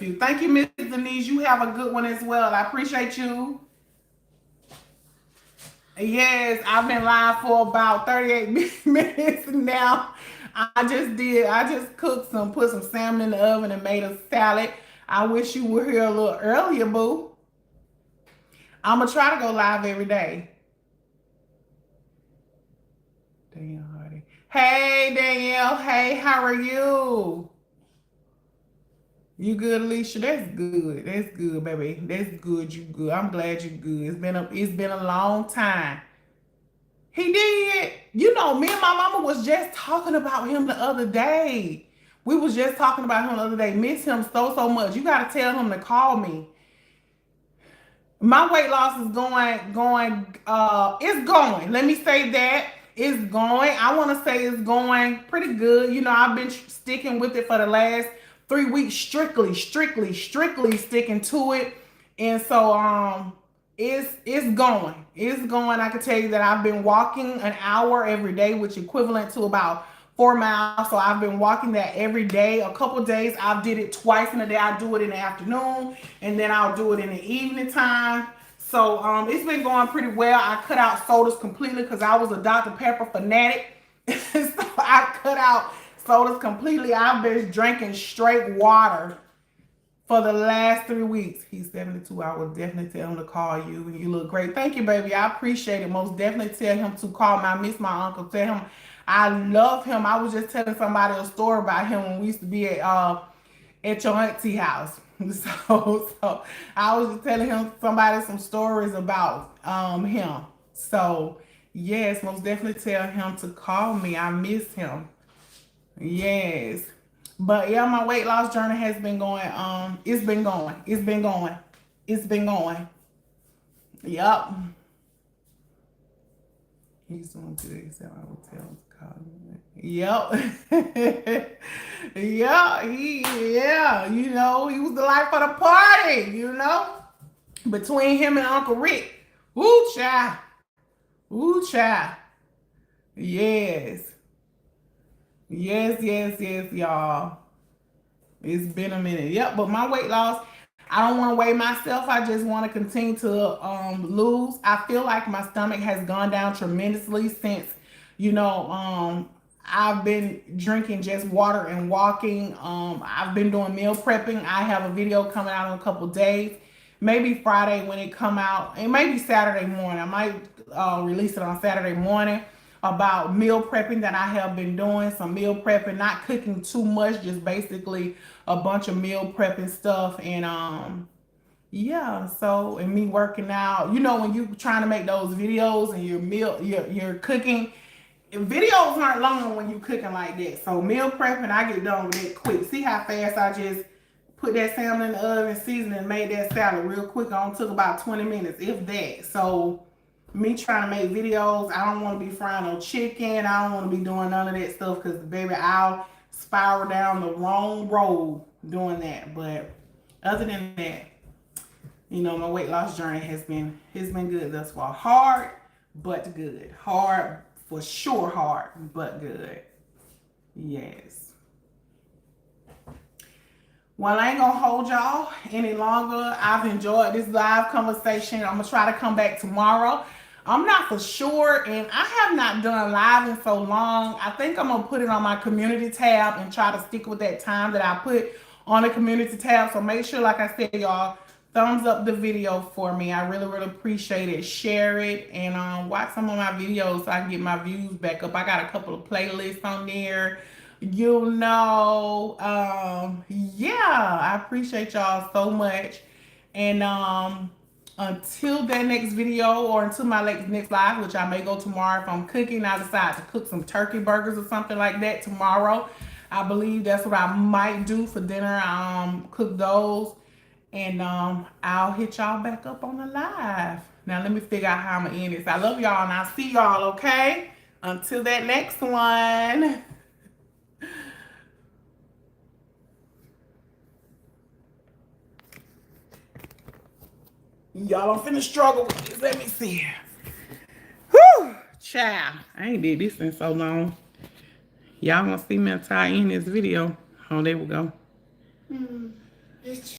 you. Thank you, Miss Denise. You have a good one as well. I appreciate you. Yes, I've been live for about 38 minutes now. I just cooked some, put some salmon in the oven and made a salad. I wish you were here a little earlier, boo. I'm gonna try to go live every day. Danielle Hardy. Hey, Danielle. Hey, how are you? You good, Alicia? That's good. That's good, baby. That's good. You good. I'm glad you good. It's been a long time. He did. You know, me and my mama was just talking about him the other day. We was just talking about him the other day. Miss him so much. You gotta tell him to call me. My weight loss is it's going. Let me say that. It's going. I want to say it's going pretty good. You know, I've been sticking with it for the last 3 weeks, strictly sticking to it. And so it's going. It's going. I can tell you that I've been walking an hour every day, which equivalent to about 4 miles. So I've been walking that every day. A couple days I've did it twice in a day. I do it in the afternoon and then I'll do it in the evening time. So it's been going pretty well. I cut out sodas completely because I was a Dr. Pepper fanatic. So I cut out sodas completely. I've been drinking straight water for the last 3 weeks. He's 72. I will definitely tell him to call you. You look great. Thank you, baby. I appreciate it. Most definitely tell him to call me. I miss my uncle. Tell him I love him. I was just telling somebody a story about him when we used to be at your auntie house. So I was just telling him some stories about him. So yes, most definitely tell him to call me. I miss him. Yes. But yeah, my weight loss journey has been going. It's been going. It's been going. It's been going. Yup. He's doing good. He said I will tell him to call me. Yep. Yeah. You know, he was the life of the party, you know? Between him and Uncle Rick. Woo child. Woo child. Yes. Yes, y'all. It's been a minute. Yep, but my weight loss, I don't want to weigh myself. I just want to continue to lose. I feel like my stomach has gone down tremendously since, you know, I've been drinking just water and walking. I've been doing meal prepping. I have a video coming out in a couple days. Maybe Friday when it come out, and maybe Saturday morning. I might release it on Saturday morning about meal prepping that I have been doing. Some meal prepping, not cooking too much, just basically a bunch of meal prepping stuff. And yeah, so and me working out. You know, when you trying to make those videos and you're cooking, videos aren't long when you cooking like that. So meal prepping, I get done with it quick. See how fast I just put that salmon in the oven, seasoned, and made that salad real quick. It only took about 20 minutes, if that. So me trying to make videos, I don't want to be frying no chicken. I don't want to be doing none of that stuff because, baby, I'll spiral down the wrong road doing that. But other than that, you know, my weight loss journey has been good thus far. Hard, but good. Hard, for sure hard, but good. Yes. Well, I ain't gonna hold y'all any longer. I've enjoyed this live conversation. I'm gonna try to come back tomorrow. I'm not for sure, and I have not done live in so long. I think I'm gonna put it on my community tab and try to stick with that time that I put on the community tab. So make sure, like I said, y'all, thumbs up the video for me. I really appreciate it. Share it and watch some of my videos so I can get my views back up. I got a couple of playlists on there. You know, yeah, I appreciate y'all so much. And until that next video or until my next live, which I may go tomorrow if I'm cooking, I decide to cook some turkey burgers or something like that tomorrow. I believe that's what I might do for dinner. Cook those. And I'll hit y'all back up on the live. Now let me figure out how I'm gonna end this. I love y'all and I'll see y'all, okay? Until that next one. Y'all don't finna struggle with this. Let me see. Whew, child. I ain't did this in so long. Y'all gonna see me until I end this video. Oh, there we go. It's